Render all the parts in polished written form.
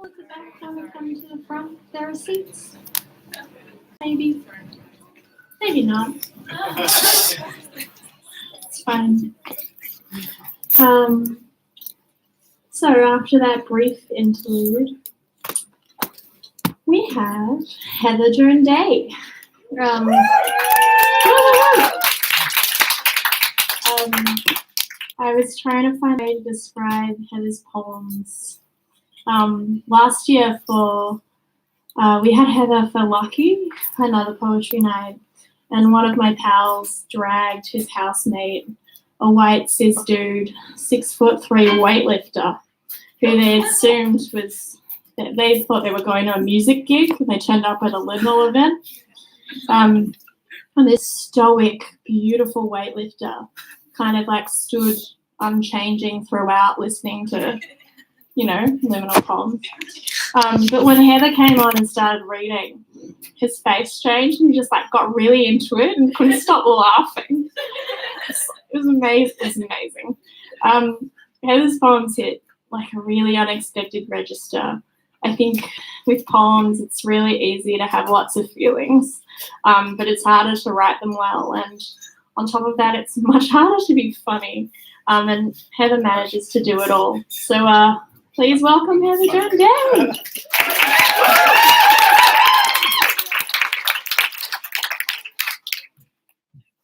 people at the back want to come to the front? There are seats. Maybe. Maybe not. It's fine. So after that brief interlude, we have Heather Joan Day. I was trying to find a way to describe Heather's poems. Last year we had Heather for Lucky, another poetry night, and one of my pals dragged his housemate, a white cis dude, 6'3" weightlifter, who they assumed they thought they were going to a music gig when they turned up at a LIMINAL event. And this stoic, beautiful weightlifter kind of like stood unchanging throughout listening to, LIMINAL poems. But when Heather came on and started reading, his face changed and he just like got really into it and couldn't stop laughing. It was amazing. It was amazing. Heather's poems hit like a really unexpected register. I think with poems, it's really easy to have lots of feelings, but it's harder to write them well. And on top of that, it's much harder to be funny. And Heather manages to do it all. So please welcome Heather Joan Day.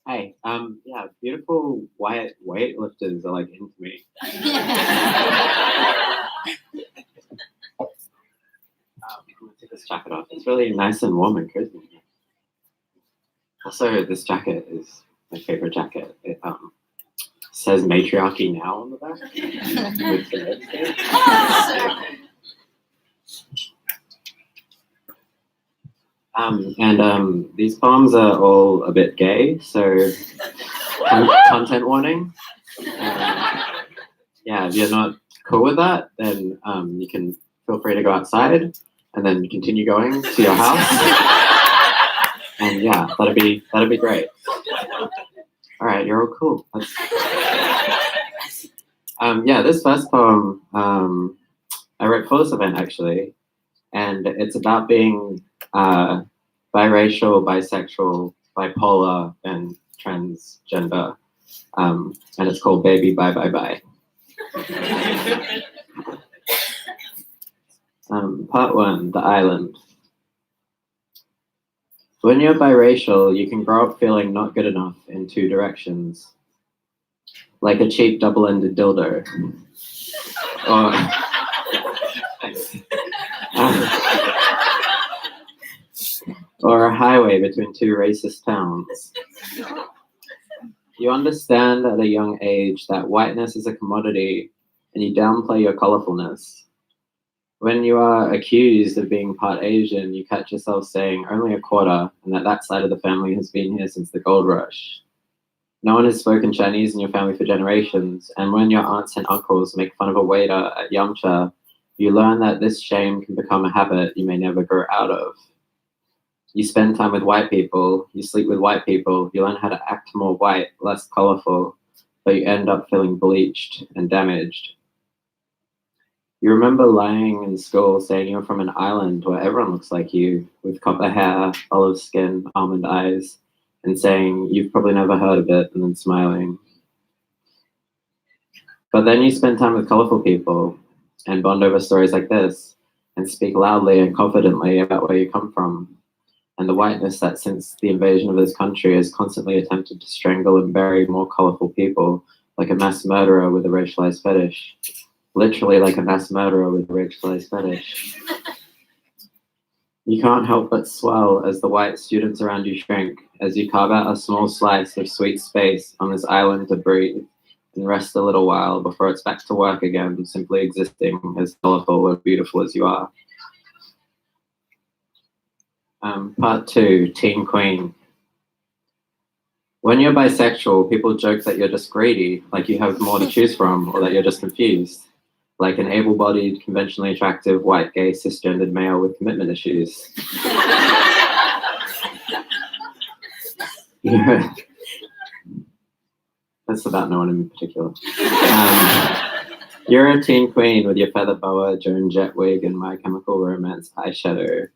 Hey, yeah, beautiful white weightlifters are like into me. I'm gonna take this jacket off. It's really nice and warm and cozy. Also, this jacket is my favorite jacket. It says matriarchy now on the back. With the red and these poems are all a bit gay, so content warning. Yeah, if you're not cool with that, then you can feel free to go outside and then continue going to your house. And yeah, that'd be great. All right, you're all cool. Yeah, this first poem I wrote for this event actually, and it's about being biracial, bisexual, bipolar, and transgender, and it's called Baby Bye Bye Bye. Part 1, The Island. When you're biracial, you can grow up feeling not good enough in 2 directions, like a cheap double-ended dildo, or a highway between 2 racist towns. You understand at a young age that whiteness is a commodity, and you downplay your colorfulness. When you are accused of being part Asian, you catch yourself saying only a quarter, and that side of the family has been here since the gold rush. No one has spoken Chinese in your family for generations, and when your aunts and uncles make fun of a waiter at Yamcha, you learn that this shame can become a habit you may never grow out of. You spend time with white people, you sleep with white people, you learn how to act more white, less colorful, but you end up feeling bleached and damaged. You remember lying in school saying you're from an island where everyone looks like you, with copper hair, olive skin, almond eyes, and saying you've probably never heard of it, and then smiling. But then you spend time with colorful people and bond over stories like this, and speak loudly and confidently about where you come from, and the whiteness that since the invasion of this country has constantly attempted to strangle and bury more colorful people, like a mass murderer with a racialized fetish. Literally like a mass murderer with a racialized fetish. You can't help but swell as the white students around you shrink, as you carve out a small slice of sweet space on this island to breathe and rest a little while before it's back to work again, simply existing as colorful and beautiful as you are. Part 2, Teen Queen. When you're bisexual, people joke that you're just greedy, like you have more to choose from, or that you're just confused. Like an able-bodied, conventionally attractive, white, gay, cisgendered male with commitment issues. Yeah. That's about no one in particular. You're a teen queen with your feather boa, Joan jet wig, and My Chemical Romance eyeshadow.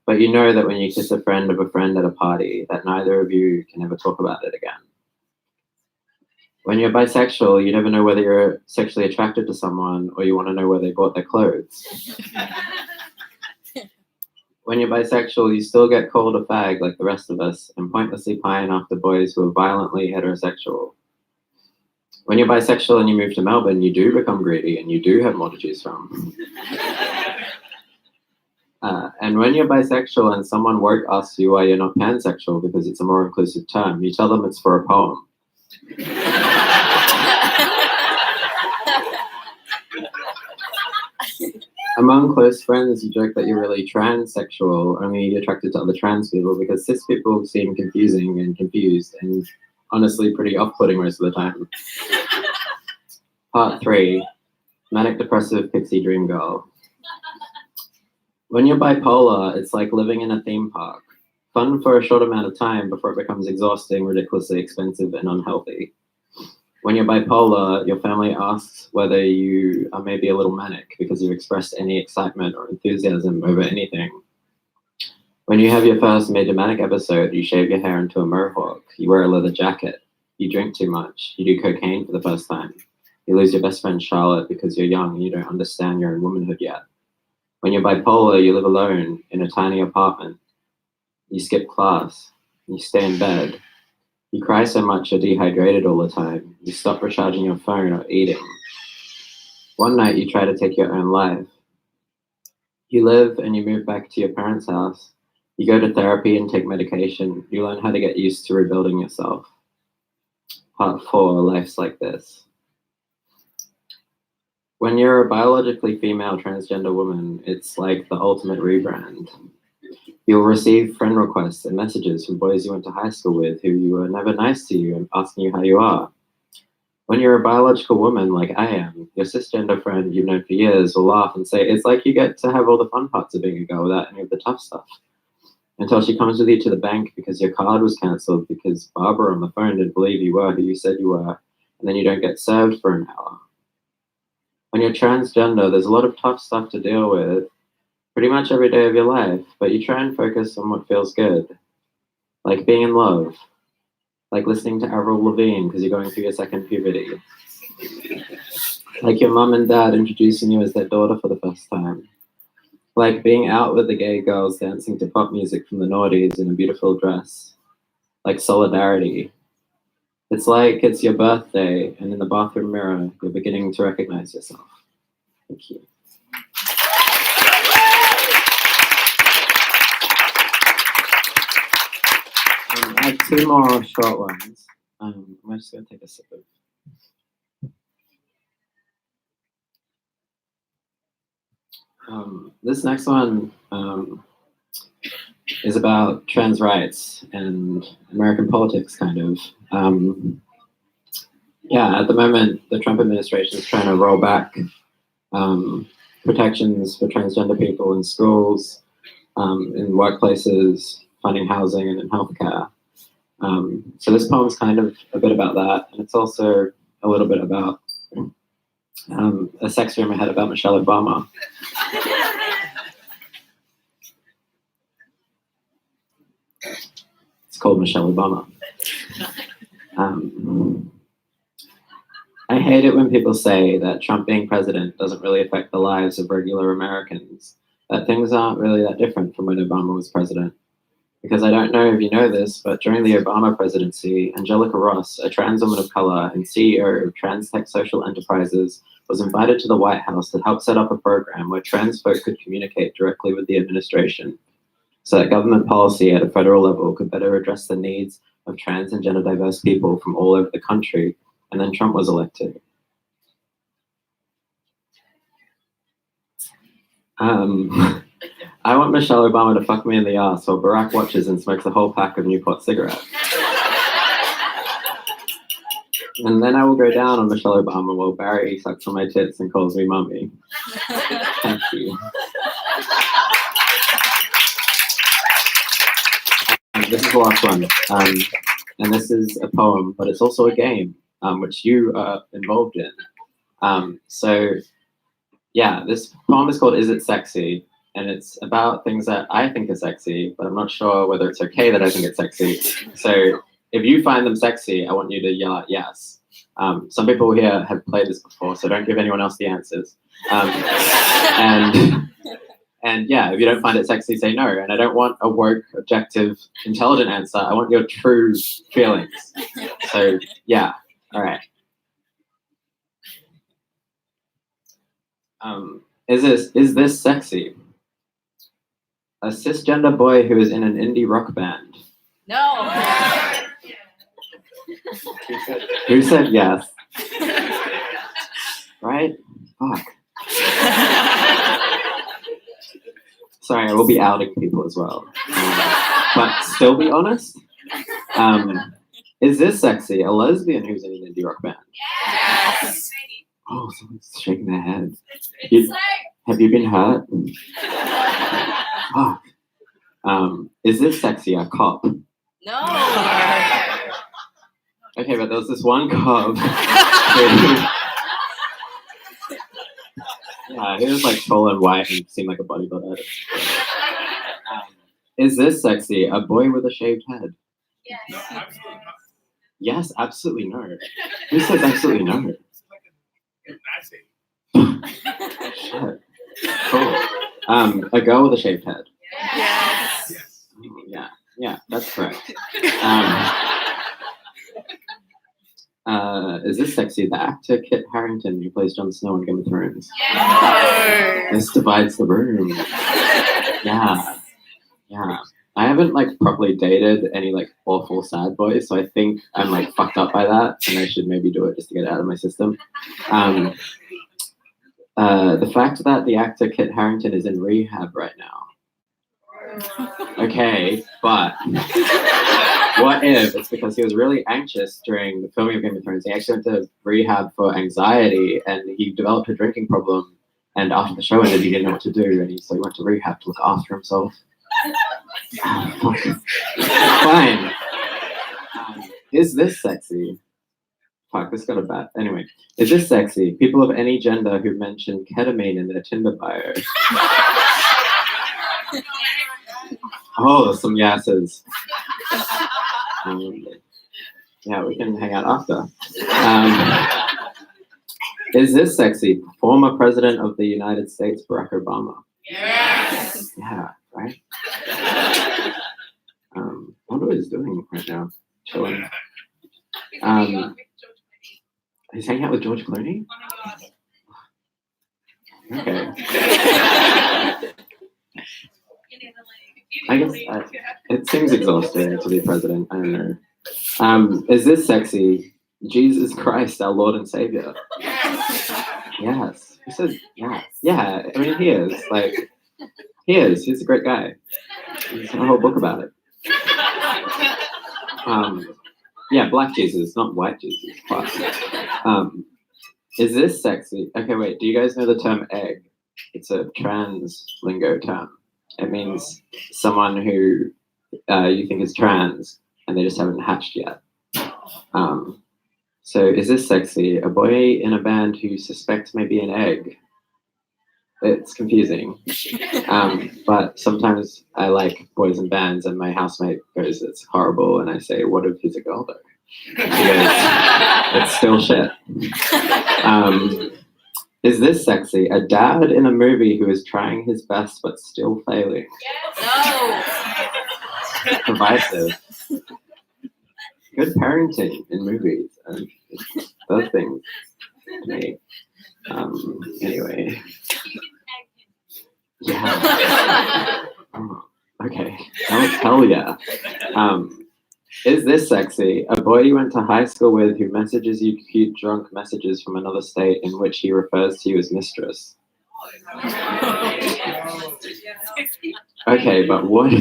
But you know that when you kiss a friend of a friend at a party, that neither of you can ever talk about it again. When you're bisexual, you never know whether you're sexually attracted to someone or you want to know where they bought their clothes. When you're bisexual, you still get called a fag like the rest of us and pointlessly pine after boys who are violently heterosexual. When you're bisexual and you move to Melbourne, you do become greedy and you do have more to choose from. And when you're bisexual and someone woke asks you why you're not pansexual because it's a more inclusive term, you tell them it's for a poem. Among close friends, you joke that you're really transsexual, only attracted to other trans people, because cis people seem confusing and confused and honestly pretty off-putting most of the time. Part 3, Manic Depressive Pixie Dream Girl. When you're bipolar, it's like living in a theme park. Fun for a short amount of time before it becomes exhausting, ridiculously expensive, and unhealthy. When you're bipolar, your family asks whether you are maybe a little manic because you expressed any excitement or enthusiasm over anything. When you have your first major manic episode, you shave your hair into a mohawk, you wear a leather jacket, you drink too much, you do cocaine for the first time, you lose your best friend Charlotte because you're young and you don't understand your own womanhood yet. When you're bipolar, you live alone in a tiny apartment, you skip class, you stay in bed, you cry so much you're dehydrated all the time. You stop recharging your phone or eating. One night you try to take your own life. You live and you move back to your parents' house. You go to therapy and take medication. You learn how to get used to rebuilding yourself. Part 4, Life's Like This. When you're a biologically female transgender woman, it's like the ultimate rebrand. You'll receive friend requests and messages from boys you went to high school with who you were never nice to you and asking you how you are. When you're a biological woman like I am, your cisgender friend you've known for years will laugh and say, it's like you get to have all the fun parts of being a girl without any of the tough stuff. Until she comes with you to the bank because your card was cancelled because Barbara on the phone didn't believe you were who you said you were, and then you don't get served for an hour. When you're transgender, there's a lot of tough stuff to deal with pretty much every day of your life, but you try and focus on what feels good. Like being in love. Like listening to Avril Lavigne because you're going through your second puberty. Like your mum and dad introducing you as their daughter for the first time. Like being out with the gay girls dancing to pop music from the noughties in a beautiful dress. Like solidarity. It's like it's your birthday and in the bathroom mirror, you're beginning to recognize yourself. Thank you. I have 2 more short ones. I'm just going to take a sip of. This next one is about trans rights and American politics, kind of. Yeah, at the moment, the Trump administration is trying to roll back protections for transgender people in schools, in workplaces, funding housing, and in healthcare. So this poem's kind of a bit about that, and it's also a little bit about a sex dream I had about Michelle Obama. It's called Michelle Obama. I hate it when people say that Trump being president doesn't really affect the lives of regular Americans, that things aren't really that different from when Obama was president. Because I don't know if you know this, but during the Obama presidency, Angelica Ross, a trans woman of color and CEO of Trans Tech Social Enterprises, was invited to the White House to help set up a program where trans folk could communicate directly with the administration, so that government policy at a federal level could better address the needs of trans and gender diverse people from all over the country. And then Trump was elected. I want Michelle Obama to fuck me in the ass while Barack watches and smokes a whole pack of Newport cigarettes. And then I will go down on Michelle Obama while Barry sucks on my tits and calls me mummy. Thank you. This is the last one. And this is a poem, but it's also a game, which you are involved in. So yeah, this poem is called Is It Sexy? And it's about things that I think are sexy, but I'm not sure whether it's okay that I think it's sexy. So if you find them sexy, I want you to yell out yes. Some people here have played this before, so don't give anyone else the answers. And yeah, if you don't find it sexy, say no. And I don't want a woke, objective, intelligent answer. I want your true feelings. So yeah, all right. Is this sexy? A cisgender boy who is in an indie rock band. No. Who said yes? Right? Fuck. Sorry, I will be outing people as well. But still be honest. Is this sexy? A lesbian who's in an indie rock band? Yes. Oh, someone's shaking their head. Have you been hurt? Fuck. Is this sexy? A cop? No. Okay, but there was this one cop. Yeah, he was like tall and white and seemed like a bodybuilder. Is this sexy? A boy with a shaved head? Yes. Yes, absolutely no. Who says absolutely no? Shit. Cool. A girl with a shaved head? Yes. Oh, yeah, that's correct. Is this sexy? The actor Kit Harington who plays Jon Snow in Game of Thrones. Yes. This divides the room. Yeah. I haven't like properly dated any like awful sad boys, so I think I'm like fucked up by that, and I should maybe do it just to get it out of my system. The fact that the actor Kit Harington is in rehab right now. Okay, but what if it's because he was really anxious during the filming of Game of Thrones? He actually went to rehab for anxiety, and he developed a drinking problem. And after the show ended, he didn't know what to do, and so he went to rehab to look after himself. Fine. Is this sexy? Fuck, this got a bad. Anyway, is this sexy? People of any gender who mention ketamine in their Tinder bio. Oh, some yeses. Yeah, we can hang out after. Is this sexy? Former President of the United States, Barack Obama. Yes. Yeah, right? I wonder what he's doing right now. Chilling. He's hanging out with George Clooney? Okay. I guess it seems exhausting to be president. I don't know. Is this sexy? Jesus Christ, our Lord and Savior. Yes. He says yes. Yeah, I mean, he is. Like, he is. He's a great guy. There's a whole book about it. Yeah, black Jesus, not white Jesus. Fuck. Is this sexy? Okay, wait. Do you guys know the term egg? It's a trans lingo term. It means someone who you think is trans and they just haven't hatched yet. So is this sexy? A boy in a band who suspects maybe an egg. It's confusing. But sometimes I like boys in bands and my housemate goes, it's horrible. And I say, what if he's a girl though? She goes, it's still shit. Is this sexy? A dad in a movie who is trying his best but still failing. No. Divisive. Good parenting in movies and those things to me. Anyway. Yeah. Oh, okay. Hell yeah. Is this sexy? A boy you went to high school with who messages you cute drunk messages from another state in which he refers to you as mistress. Okay, but what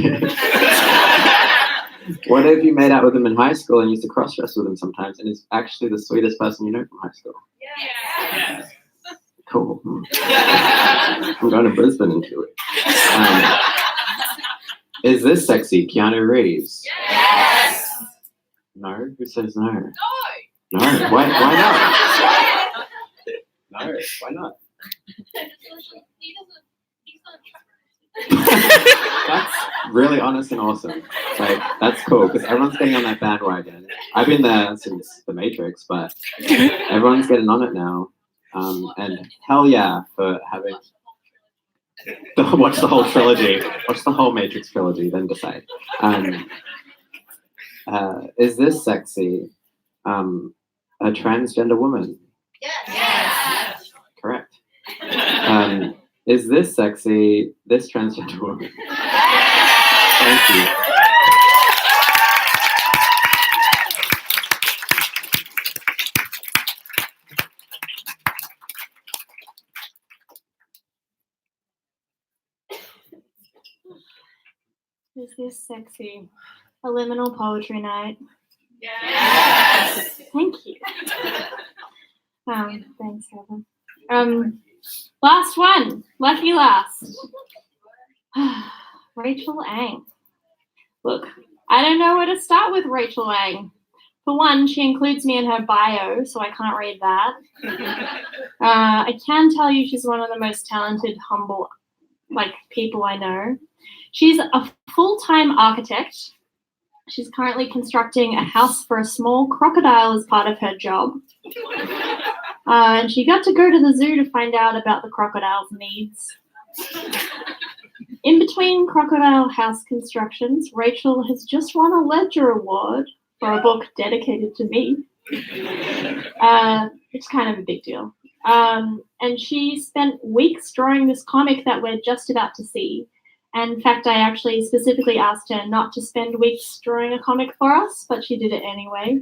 if you made out with him in high school and used to cross-dress with him sometimes and is actually the sweetest person you know from high school? Yes. Cool. I'm going to Brisbane in 2 weeks. Is this sexy? Keanu Reeves? Yes. No? Who says no? No. No? Why not? No, why not? That's really honest and awesome. Like, that's cool because everyone's getting on that bandwagon. I've been there since The Matrix, but everyone's getting on it now. And hell yeah for having watch the whole trilogy, watch the whole Matrix trilogy, then decide. Is this sexy? A transgender woman? Yes. Correct. Is this sexy? This transgender woman? Thank you. Is this sexy? A liminal poetry night. Yes. Thank you. Thanks, Heather. Last one. Lucky last. Rachel Ang. Look, I don't know where to start with Rachel Ang. For one, she includes me in her bio, so I can't read that. I can tell you she's one of the most talented, humble, people I know. She's a full-time architect. She's currently constructing a house for a small crocodile as part of her job. And she got to go to the zoo to find out about the crocodile's needs. In between crocodile house constructions, Rachel has just won a Ledger Award for a book dedicated to me. It's kind of a big deal. And she spent weeks drawing this comic that we're just about to see. And in fact, I actually specifically asked her not to spend weeks drawing a comic for us, but she did it anyway.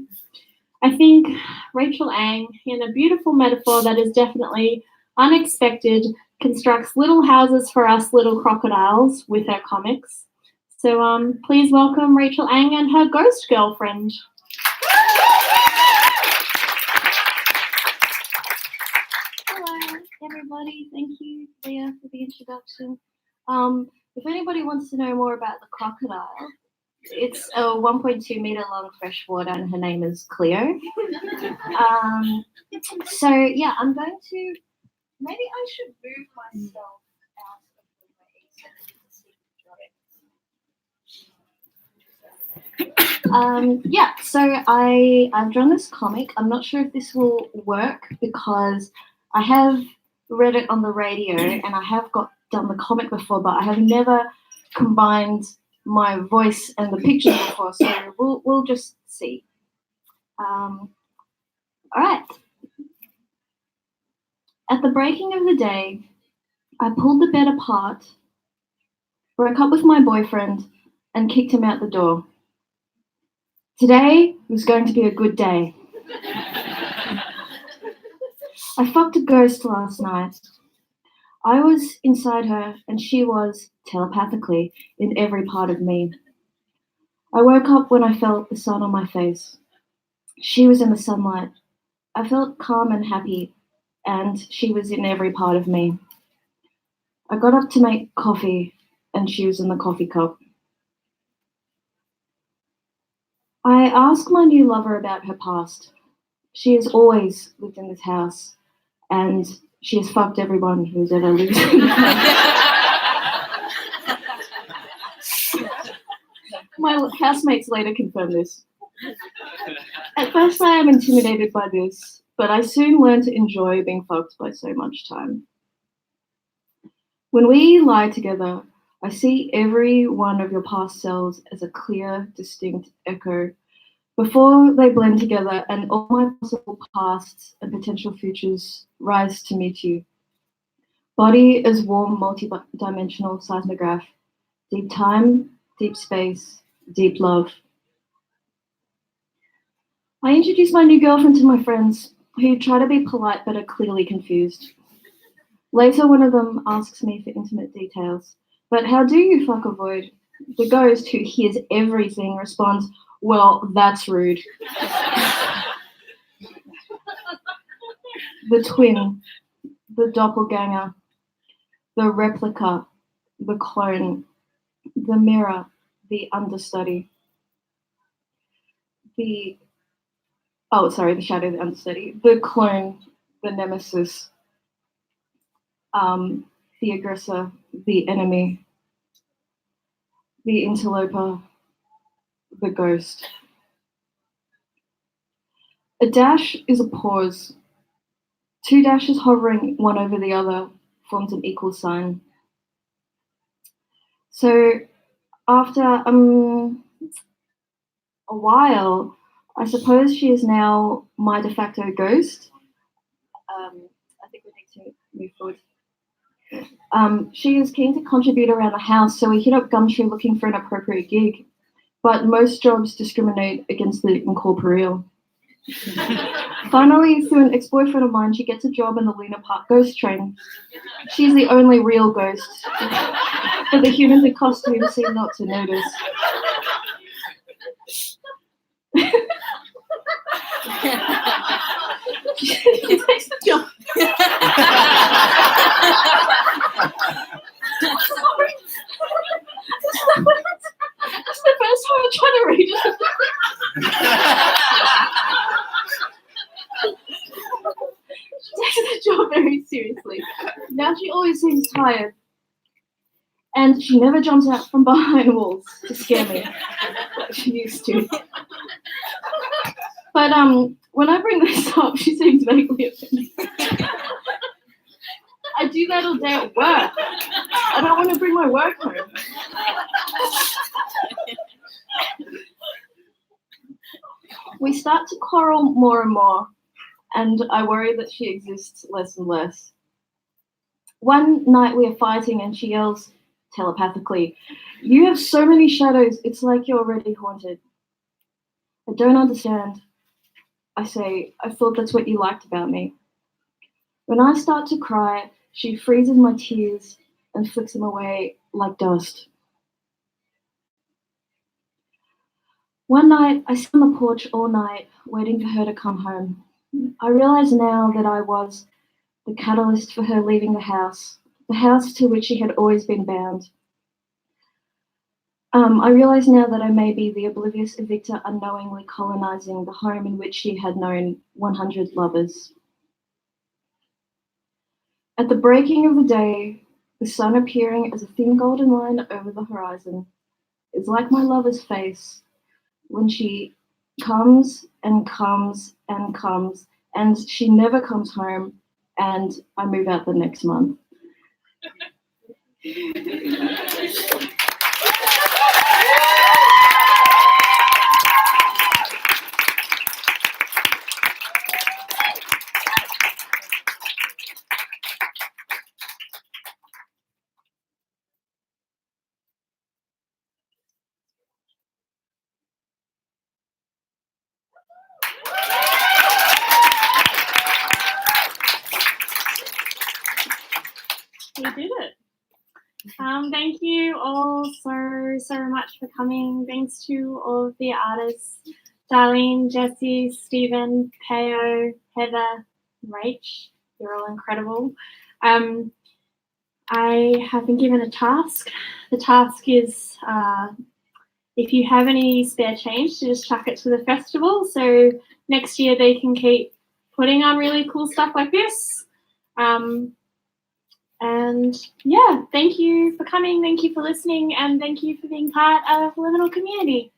I think Rachel Ang, in a beautiful metaphor that is definitely unexpected, constructs little houses for us little crocodiles with her comics. So please welcome Rachel Ang and her ghost girlfriend. Hello, everybody. Thank you, Leah, for the introduction. If anybody wants to know more about the crocodile, it's a 1.2 meter long freshwater, and her name is Cleo. So yeah, I'm going to. Maybe I should move myself out of the way. Yeah, so I've drawn this comic. I'm not sure if this will work because I have read it on the radio and I have done the comic before, but I have never combined my voice and the pictures before, so we'll just see. All right. At the breaking of the day, I pulled the bed apart, broke up with my boyfriend, and kicked him out the door. Today was going to be a good day. I fucked a ghost last night. I was inside her, and she was, telepathically, in every part of me. I woke up when I felt the sun on my face. She was in the sunlight. I felt calm and happy, and she was in every part of me. I got up to make coffee, and she was in the coffee cup. I asked my new lover about her past. She has always lived in this house, and she has fucked everyone who's ever lived in this house. My housemates later confirmed this. At first I am intimidated by this, but I soon learned to enjoy being fucked by so much time. When we lie together, I see every one of your past selves as a clear, distinct echo before they blend together and all my possible pasts and potential futures rise to meet you. Body as warm, multi-dimensional seismograph, deep time, deep space, deep love. I introduce my new girlfriend to my friends, who try to be polite but are clearly confused. Later, one of them asks me for intimate details. But how do you fuck a void? The ghost, who hears everything, responds, well, that's rude. The twin, the doppelganger, the replica, the clone, the mirror, the understudy, the shadow, the understudy, the clone, the nemesis, the aggressor, the enemy, the interloper, the ghost. A dash is a pause. Two dashes hovering one over the other forms an equal sign. So after a while, I suppose she is now my de facto ghost. I think we need to move forward. She is keen to contribute around the house, so we hit up Gumtree looking for an appropriate gig. But most jobs discriminate against the incorporeal. Finally, through an ex-boyfriend of mine, she gets a job in the Luna Park ghost train. She's the only real ghost, but the humans in costume seem not to notice. She takes the job. Sorry. That's the first time I'm trying to read it. She takes the job very seriously. Now she always seems tired. And she never jumps out from behind walls to scare me like she used to. But when I bring this up, she seems vaguely offended. I do that all day at work. I don't want to bring my work home. We start to quarrel more and more, and I worry that she exists less and less. One night we are fighting and she yells telepathically, "You have so many shadows, it's like you're already haunted." I don't understand. I say, "I thought that's what you liked about me." When I start to cry, she freezes my tears and flicks them away like dust. One night, I sit on the porch all night, waiting for her to come home. I realize now that I was the catalyst for her leaving the house to which she had always been bound. I realize now that I may be the oblivious evictor unknowingly colonizing the home in which she had known 100 lovers. At the breaking of the day, the sun appearing as a thin golden line over the horizon is like my lover's face when she comes and comes and comes, and she never comes home, and I move out the next month. We did it. Thank you all so much for coming. Thanks to all of the artists, Darlene, Jessie, Stephen, Peo, Heather, Rach. You're all incredible. I have been given a task. The task is if you have any spare change, to just chuck it to the festival. So next year they can keep putting on really cool stuff like this. And yeah, thank you for coming, thank you for listening, and thank you for being part of Liminal Community.